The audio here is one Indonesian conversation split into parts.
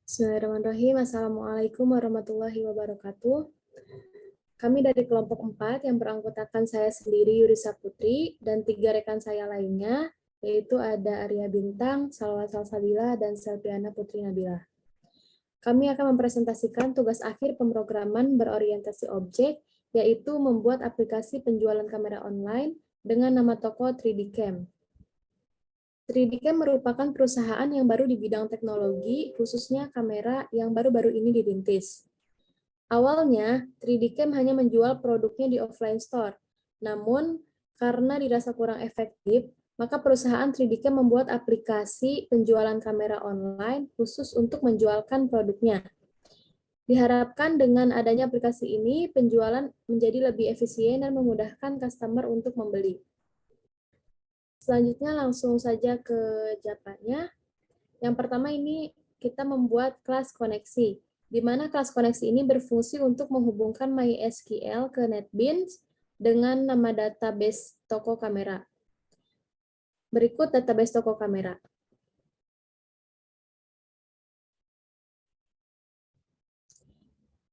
Bismillahirrahmanirrahim. Assalamualaikum warahmatullahi wabarakatuh. Kami dari kelompok 4 yang beranggotakan saya sendiri, Yurisa Putri, dan 3 rekan saya lainnya, yaitu ada Arya Bintang, Salwa Salsabila, dan Selviana Putri Nabila. Kami akan mempresentasikan tugas akhir pemrograman berorientasi objek, yaitu membuat aplikasi penjualan kamera online dengan nama toko 3D Cam. 3D Cam merupakan perusahaan yang baru di bidang teknologi, khususnya kamera yang baru-baru ini dirintis. Awalnya, 3D Cam hanya menjual produknya di offline store. Namun, karena dirasa kurang efektif, maka perusahaan 3D Cam membuat aplikasi penjualan kamera online khusus untuk menjualkan produknya. Diharapkan dengan adanya aplikasi ini, penjualan menjadi lebih efisien dan memudahkan customer untuk membeli. Selanjutnya langsung saja ke jawabannya. Yang pertama ini kita membuat kelas koneksi, di mana kelas koneksi ini berfungsi untuk menghubungkan MySQL ke NetBeans dengan nama database toko kamera. Berikut database toko kamera.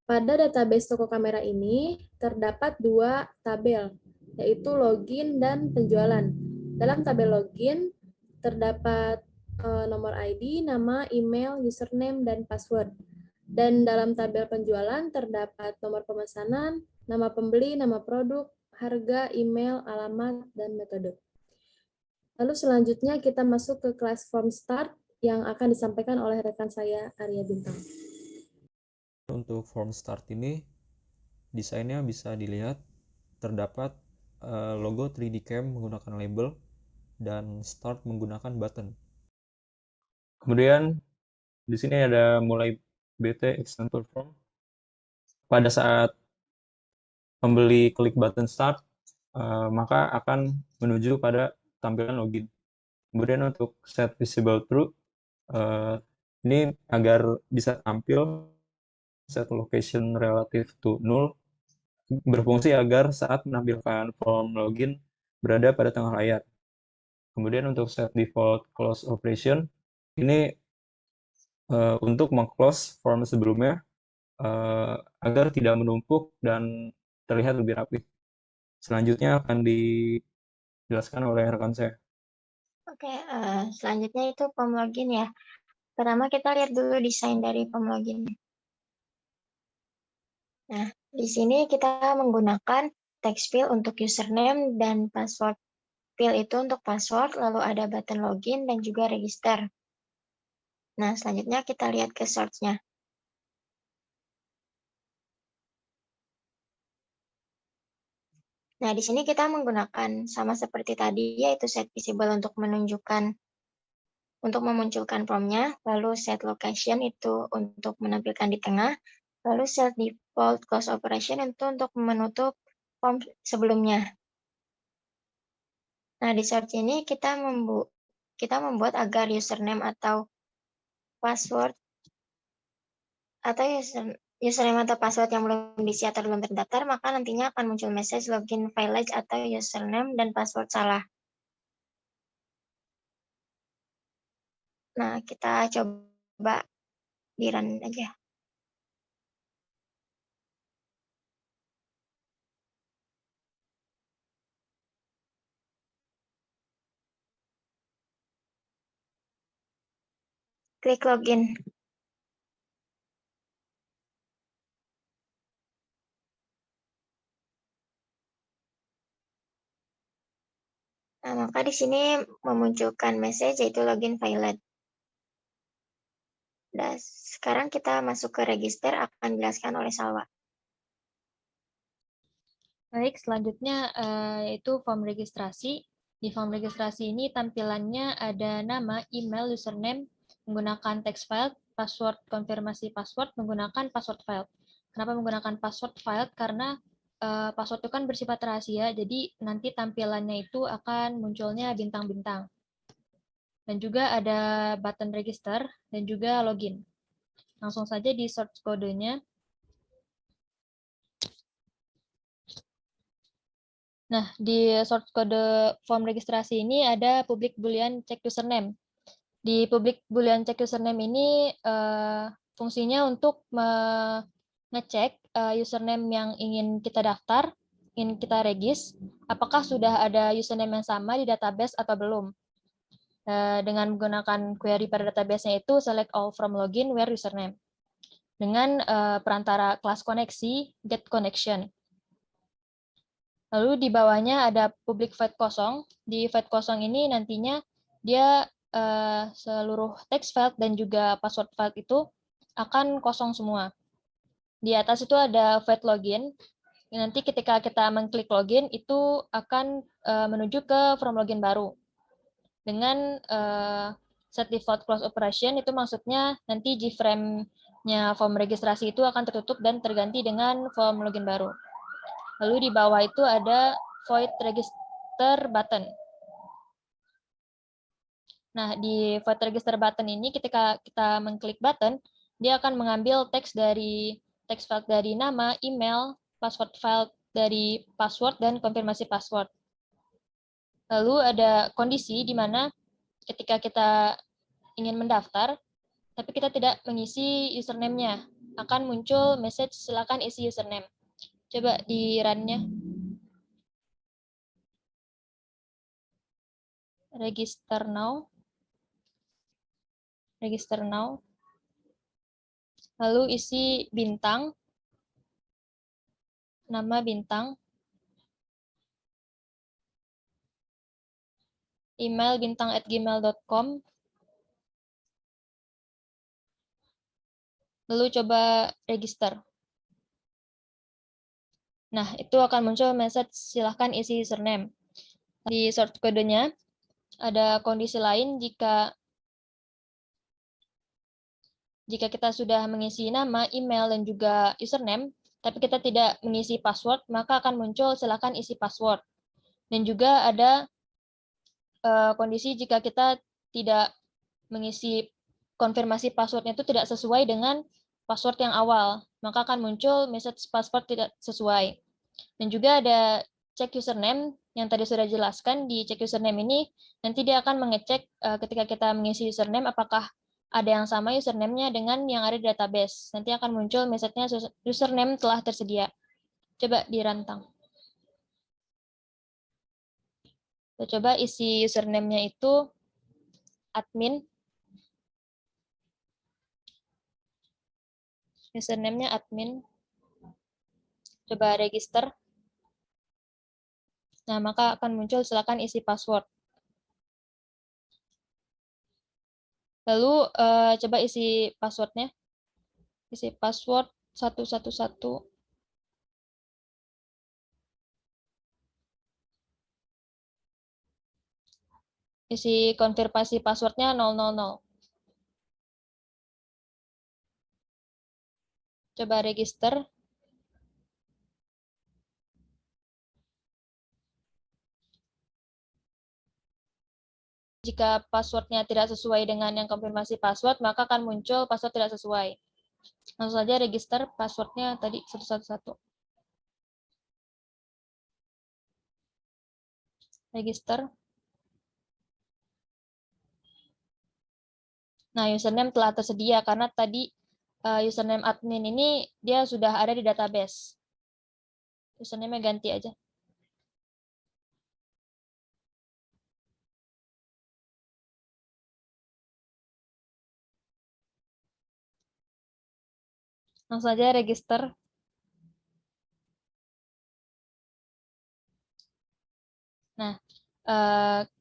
Pada database toko kamera ini terdapat 2 tabel, yaitu login dan penjualan. Dalam tabel login terdapat nomor ID, nama, email, username, dan password. Dan dalam tabel penjualan terdapat nomor pemesanan, nama pembeli, nama produk, harga, email, alamat, dan metode. Lalu selanjutnya kita masuk ke kelas form start yang akan disampaikan oleh rekan saya, Arya Bintang. Untuk form start ini, desainnya bisa dilihat terdapat logo 3D Cam menggunakan label dan start menggunakan button. Kemudian di sini ada mulai BT example form. Pada saat pembeli klik button start, maka akan menuju pada tampilan login. Kemudian untuk set visible true, ini agar bisa tampil set location relative to null, berfungsi agar saat menampilkan form login berada pada tengah layar. Kemudian untuk set default close operation, ini untuk meng-close form sebelumnya agar tidak menumpuk dan terlihat lebih rapi. Selanjutnya akan dijelaskan oleh rekan saya. Oke, selanjutnya itu form login ya. Pertama kita lihat dulu desain dari form login. Nah, di sini kita menggunakan text field untuk username dan password. Field itu untuk password, lalu ada button login dan juga register. Nah, selanjutnya kita lihat ke search-nya. Nah, di sini kita menggunakan sama seperti tadi, yaitu set visible untuk memunculkan formnya, lalu set location itu untuk menampilkan di tengah, lalu set default close operation itu untuk menutup form sebelumnya. Nah, di search ini kita membuat agar username atau password username atau password yang belum diisi atau belum terdaftar, maka nantinya akan muncul message login failed atau username dan password salah. Nah, kita coba di run aja. Klik login. Nah, maka di sini memunculkan message yaitu login failed. Dan sekarang kita masuk ke register, akan dijelaskan oleh Salwa. Baik, selanjutnya yaitu form registrasi. Di form registrasi ini tampilannya ada nama, email, username menggunakan text file, password konfirmasi password menggunakan password file. Kenapa menggunakan password file? Karena password itu kan bersifat rahasia, jadi nanti tampilannya itu akan munculnya bintang-bintang. Dan juga ada button register dan juga login. Langsung saja di search kodenya. Nah, di source kode form registrasi ini ada public boolean check username. Di public boolean check username ini fungsinya untuk mengecek username yang ingin kita daftar, ingin kita regis, apakah sudah ada username yang sama di database atau belum. Dengan menggunakan query pada database-nya itu select all from login where username. Dengan perantara kelas koneksi get connection. Lalu di bawahnya ada public void kosong. Di void kosong ini nantinya dia seluruh text field dan juga password field itu akan kosong semua. Di atas itu ada void login. Nanti ketika kita mengklik login itu akan menuju ke form login baru. Dengan set default close operation itu maksudnya nanti gframe-nya form registrasi itu akan tertutup dan terganti dengan form login baru. Lalu di bawah itu ada void register button. Nah, di void register button ini ketika kita mengklik button, dia akan mengambil teks file dari nama, email, password file dari password, dan konfirmasi password. Lalu ada kondisi di mana ketika kita ingin mendaftar, tapi kita tidak mengisi username-nya, akan muncul message silakan isi username. Coba di run-nya. Register now. Register now. Lalu isi bintang. Nama bintang. Email bintang@gmail.com. Lalu coba register. Nah, itu akan muncul message silahkan isi username. Di short code-nya ada kondisi lain jika kita sudah mengisi nama, email, dan juga username, tapi kita tidak mengisi password, maka akan muncul silakan isi password. Dan juga ada kondisi jika kita tidak mengisi konfirmasi passwordnya itu tidak sesuai dengan password yang awal, maka akan muncul message password tidak sesuai. Dan juga ada cek username yang tadi sudah jelaskan. Di cek username ini nanti dia akan mengecek ketika kita mengisi username apakah ada yang sama username-nya dengan yang ada di database. Nanti akan muncul message-nya username telah tersedia. Coba dirantang. Kita coba isi username-nya itu admin. Username-nya admin. Coba register. Nah, maka akan muncul silakan isi password. Lalu coba isi passwordnya. Isi password 111. Isi konfirmasi passwordnya 000. Coba register. Jika passwordnya tidak sesuai dengan yang konfirmasi password, maka akan muncul password tidak sesuai. Langsung saja register passwordnya tadi 111. Register. Nah, username telah tersedia karena tadi username admin ini dia sudah ada di database. Username-nya ganti aja. Langsung saja register. Nah,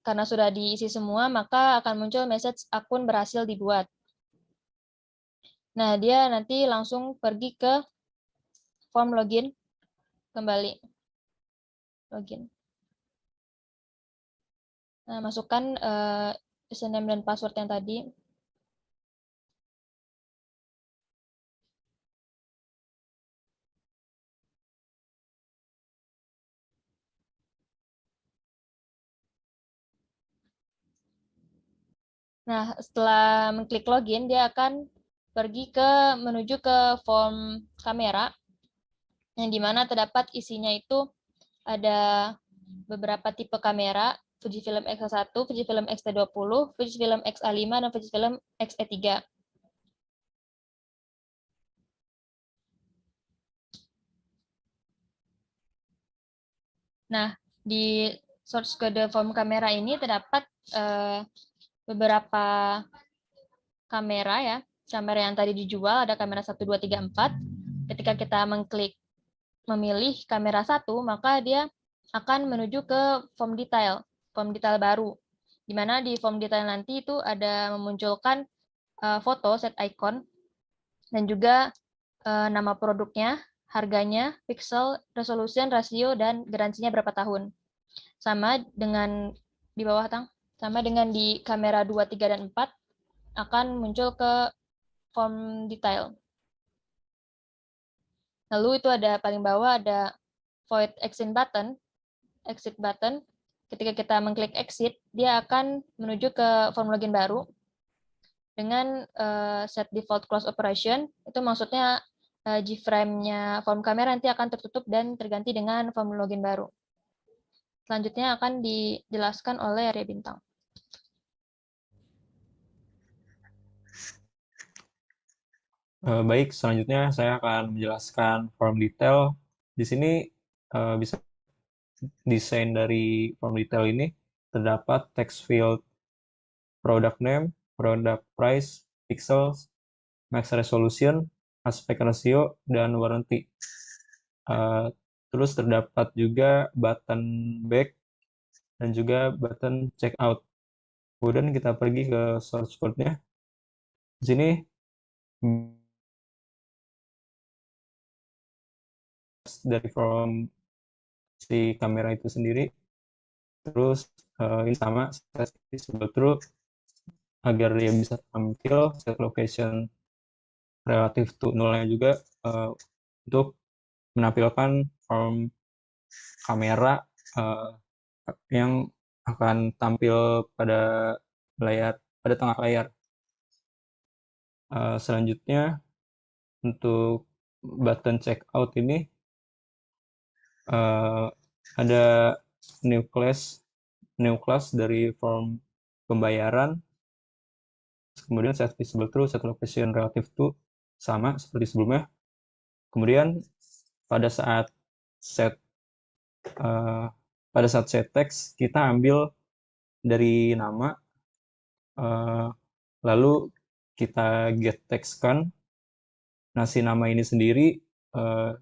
karena sudah diisi semua, maka akan muncul message akun berhasil dibuat. Nah, dia nanti langsung pergi ke form login, kembali. Login. Nah, masukkan username dan password yang tadi. Nah, setelah mengklik login, dia akan pergi menuju ke form kamera, yang dimana terdapat isinya itu ada beberapa tipe kamera, Fujifilm X1, Fujifilm X-T20, Fujifilm X-A5, dan Fujifilm X-E3. Nah, di source code form kamera ini terdapat beberapa kamera ya. Kamera yang tadi dijual ada kamera 1, 2, 3, 4. Ketika kita mengklik memilih kamera 1, maka dia akan menuju ke form detail baru. Di mana di form detail nanti itu ada memunculkan foto set icon dan juga nama produknya, harganya, pixel, resolution, rasio, dan garansinya berapa tahun. Sama dengan di bawah, sama dengan di kamera 2, 3, dan 4 akan muncul ke form detail. Lalu itu ada paling bawah ada void exit button. Ketika kita mengklik exit, dia akan menuju ke form login baru dengan set default close operation. Itu maksudnya G-frame-nya form kamera nanti akan tertutup dan terganti dengan form login baru. Selanjutnya akan dijelaskan oleh Arya Bintang. Baik, selanjutnya saya akan menjelaskan form detail. Di sini bisa desain dari form detail ini terdapat text field product name, product price, pixels, max resolution, aspect ratio, dan warranty. Terus terdapat juga button back dan juga button checkout. Kemudian kita pergi ke source code-nya. Di sini dari form si kamera itu sendiri. Terus ini sama set visible true agar dia bisa tampil, set location relative to nullnya juga untuk menampilkan form kamera yang akan tampil pada tengah layar. Selanjutnya untuk button checkout ini ada new class dari form pembayaran. Kemudian set visible true, set location relative to sama seperti sebelumnya. Kemudian pada saat set text kita ambil dari nama, lalu kita get text kan. Nah, si nama ini sendiri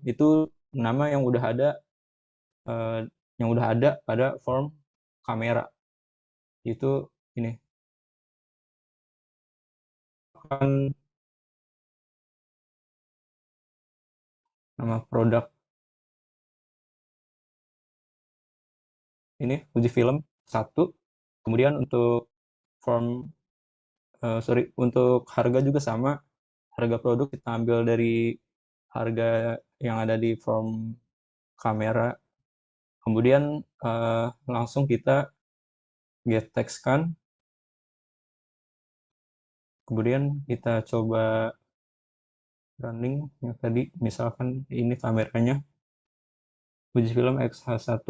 itu nama yang udah ada pada form kamera. Itu ini akan nama produk ini Fujifilm 1. Kemudian untuk untuk harga juga sama. Harga produk kita ambil dari harga yang ada di form kamera. Kemudian langsung kita get text kan. Kemudian kita coba running yang tadi, misalkan ini kameranya Fujifilm X-H1.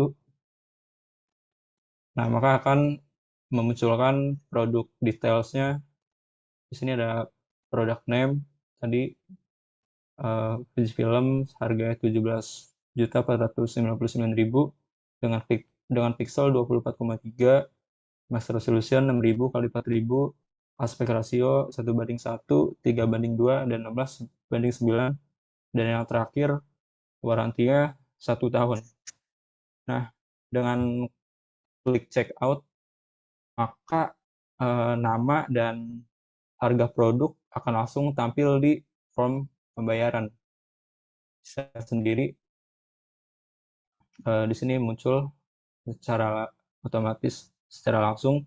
Nah, maka akan memunculkan produk detailsnya. Di sini ada product name tadi Fujifilm harganya 17.499.000 dengan pixel 24,3, max resolution 6.000 x 4.000, aspek rasio 1:1, 3:2, dan 16:9. Dan yang terakhir, warantinya 1 tahun. Nah, dengan klik checkout, maka nama dan harga produk akan langsung tampil di form pembayaran. Saya sendiri di sini muncul secara otomatis, secara langsung.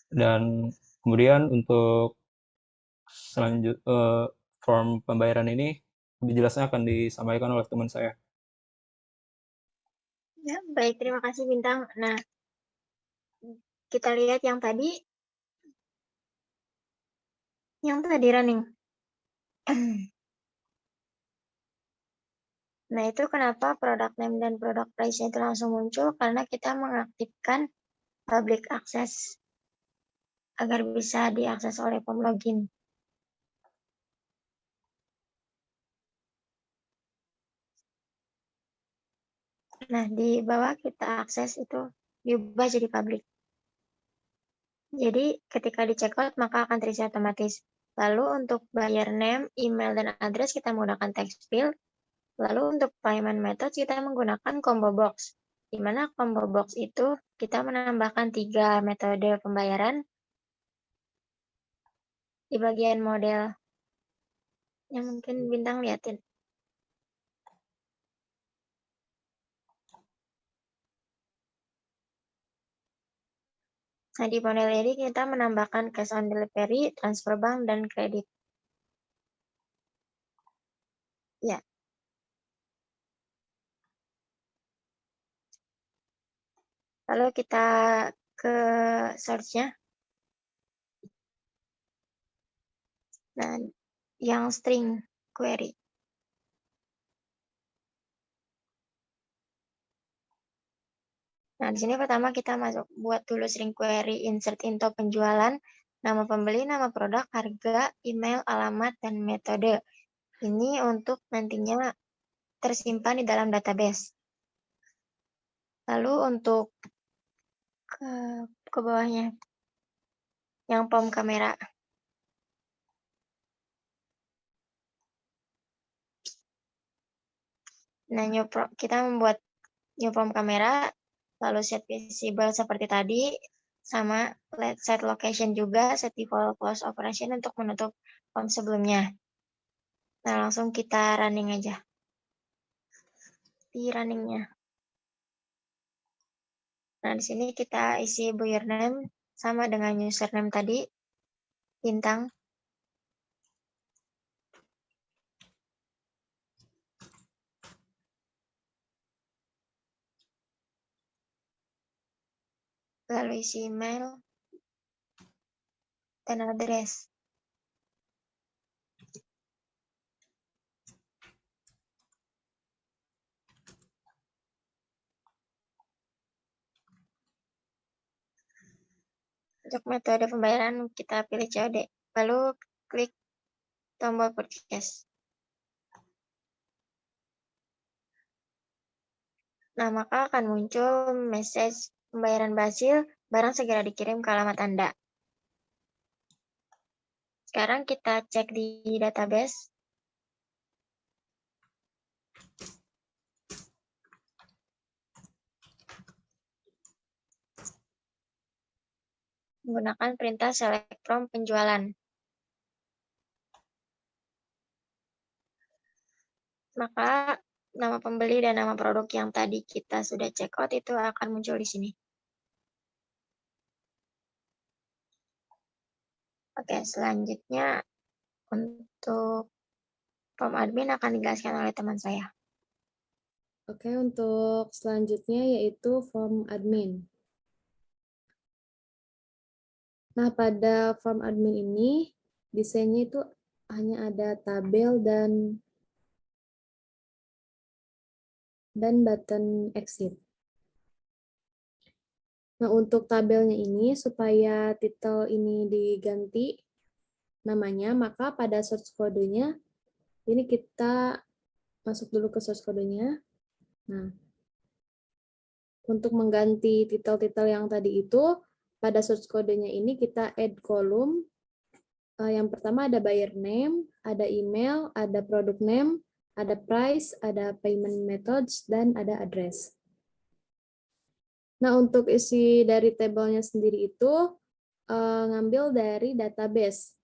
Dan kemudian untuk form pembayaran ini lebih jelasnya akan disampaikan oleh teman saya. Ya, baik, terima kasih Bintang. Nah, kita lihat yang tadi running. Nah, itu kenapa product name dan product price itu langsung muncul, karena kita mengaktifkan public access agar bisa diakses oleh form login. Nah, di bawah kita akses itu diubah jadi public. Jadi ketika di checkout maka akan terisi otomatis. Lalu untuk buyer name, email, dan address kita menggunakan text field. Lalu untuk payment method kita menggunakan combo box. Di mana combo box itu kita menambahkan 3 metode pembayaran di bagian model. Yang mungkin Bintang liatin. Nah, di model ini kita menambahkan cash on delivery, transfer bank, dan kredit. Ya. Lalu kita ke search-nya. Nah, yang string query. Nah, di sini pertama kita buat dulu string query, insert info penjualan, nama pembeli, nama produk, harga, email, alamat, dan metode. Ini untuk nantinya tersimpan di dalam database. Lalu untuk ke bawahnya, yang form kamera. Nah, kita membuat new form kamera, lalu set visible seperti tadi, sama set location juga, set default close operation untuk menutup form sebelumnya. Nah, langsung kita running aja. Di runningnya. Nah, di sini kita isi buyer name sama dengan username tadi, bintang. Lalu isi email dan address. Untuk metode pembayaran kita pilih COD. Lalu klik tombol purchase. Nah, maka akan muncul message pembayaran berhasil, barang segera dikirim ke alamat Anda. Sekarang kita cek di database. Menggunakan perintah select from penjualan. Maka nama pembeli dan nama produk yang tadi kita sudah check out itu akan muncul di sini. Oke, selanjutnya untuk form admin akan dijelaskan oleh teman saya. Oke, untuk selanjutnya yaitu form admin. Nah, pada form admin ini, desainnya itu hanya ada tabel dan button exit. Nah, untuk tabelnya ini, supaya titel ini diganti namanya, maka pada source kodenya, ini kita masuk dulu ke source kodenya. Nah, untuk mengganti titel-titel yang tadi itu, pada source kodenya ini kita add kolom. Yang pertama ada buyer name, ada email, ada product name, ada price, ada payment methods, dan ada address. Nah, untuk isi dari tabelnya sendiri itu ngambil dari database.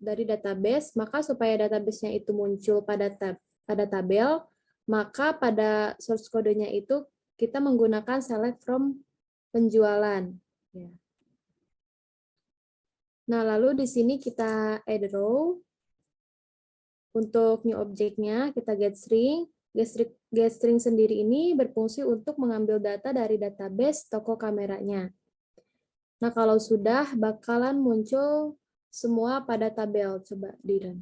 Dari database, maka supaya database-nya itu muncul pada tabel, maka pada source kodenya itu kita menggunakan select from penjualan. Ya. Nah, lalu di sini kita add row. Untuk new object-nya kita get string. Get string sendiri ini berfungsi untuk mengambil data dari database toko kameranya. Nah, kalau sudah bakalan muncul semua pada tabel. Coba di-run.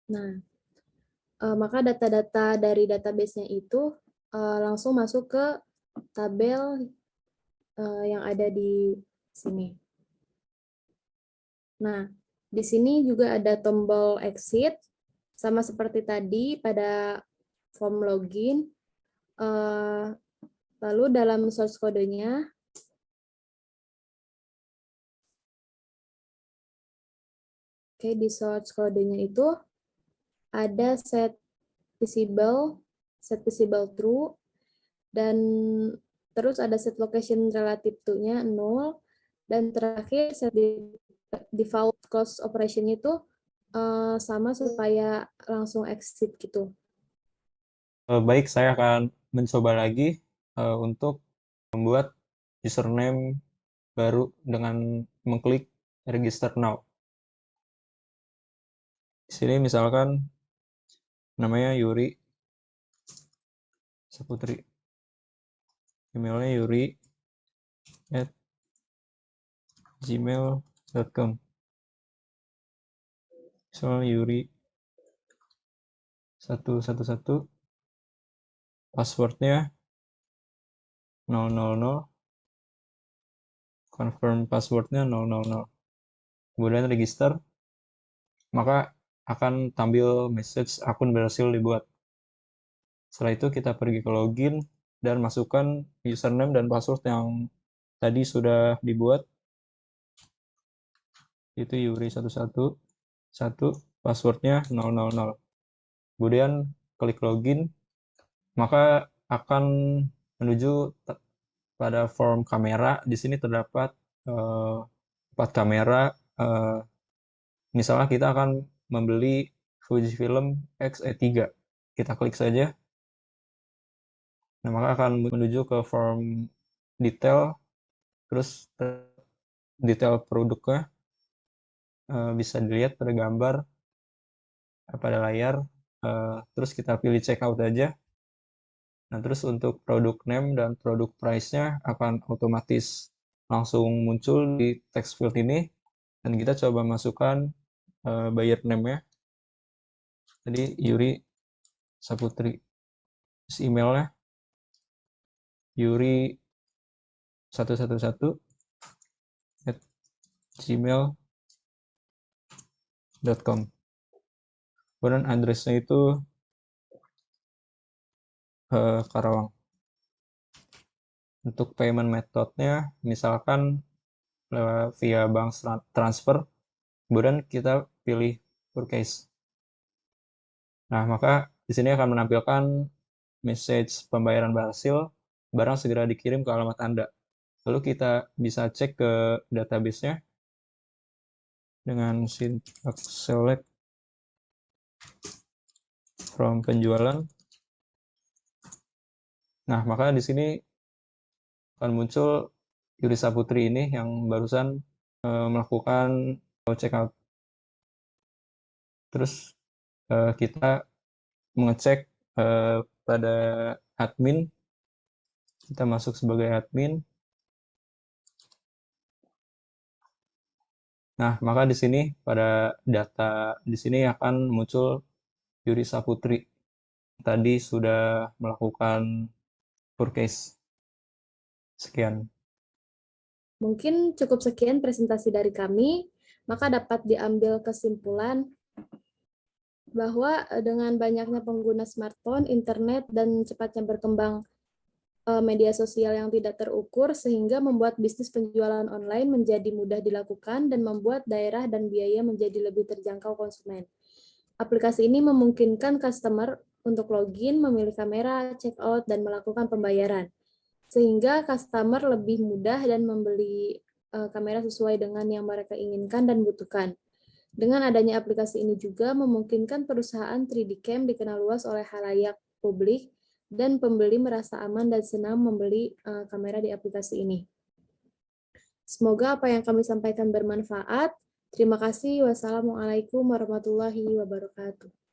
Nah, maka data-data dari database-nya itu langsung masuk ke tabel yang ada di sini. Nah, di sini juga ada tombol exit, sama seperti tadi pada form login. Lalu dalam source code-nya, di source code-nya itu ada set visible true, dan terus ada set location relative to-nya 0, dan terakhir set default close operation itu sama supaya langsung exit gitu. Baik, saya akan mencoba lagi untuk membuat username baru dengan mengklik register now. Di sini misalkan namanya Yuri Saputri. Emailnya yuri@gmail.com. Misalnya Yuri 111, passwordnya 000, confirm passwordnya 000. Kemudian register, maka akan tampil message akun berhasil dibuat. Setelah itu kita pergi ke login dan masukkan username dan password yang tadi sudah dibuat. Itu Yuri 111, passwordnya 000. Kemudian klik login, maka akan menuju pada form kamera. Di sini terdapat 4 kamera. Misalnya kita akan membeli Fujifilm X-E3. Kita klik saja. Nah, maka akan menuju ke form detail, terus detail produknya bisa dilihat pada gambar pada layar. Terus kita pilih checkout aja. Nah, terus untuk produk name dan produk price-nya akan otomatis langsung muncul di text field ini, dan kita coba masukkan buyer name-nya. Jadi Yuri Saputri. Terus emailnya Yuri 111@gmail.com. Kemudian address-nya itu Karawang. Untuk payment method-nya misalkan via bank transfer, kemudian kita pilih purchase. Nah, maka di sini akan menampilkan message pembayaran berhasil, barang segera dikirim ke alamat Anda. Lalu kita bisa cek ke database-nya dengan syntax select from penjualan. Nah, maka di sini akan muncul Yuri Saputri ini yang barusan melakukan checkout. Terus kita mengecek pada admin, kita masuk sebagai admin. Nah, maka di sini pada data di sini akan muncul Yuri Saputri. Tadi sudah melakukan purchase. Sekian. Mungkin cukup sekian presentasi dari kami, maka dapat diambil kesimpulan bahwa dengan banyaknya pengguna smartphone, internet, dan cepatnya berkembang media sosial yang tidak terukur, sehingga membuat bisnis penjualan online menjadi mudah dilakukan dan membuat daerah dan biaya menjadi lebih terjangkau konsumen. Aplikasi ini memungkinkan customer untuk login, memilih kamera, check out, dan melakukan pembayaran, sehingga customer lebih mudah dan membeli kamera sesuai dengan yang mereka inginkan dan butuhkan. Dengan adanya aplikasi ini juga memungkinkan perusahaan 3D Cam dikenal luas oleh khalayak publik, dan pembeli merasa aman dan senang membeli kamera di aplikasi ini. Semoga apa yang kami sampaikan bermanfaat. Terima kasih. Wassalamualaikum warahmatullahi wabarakatuh.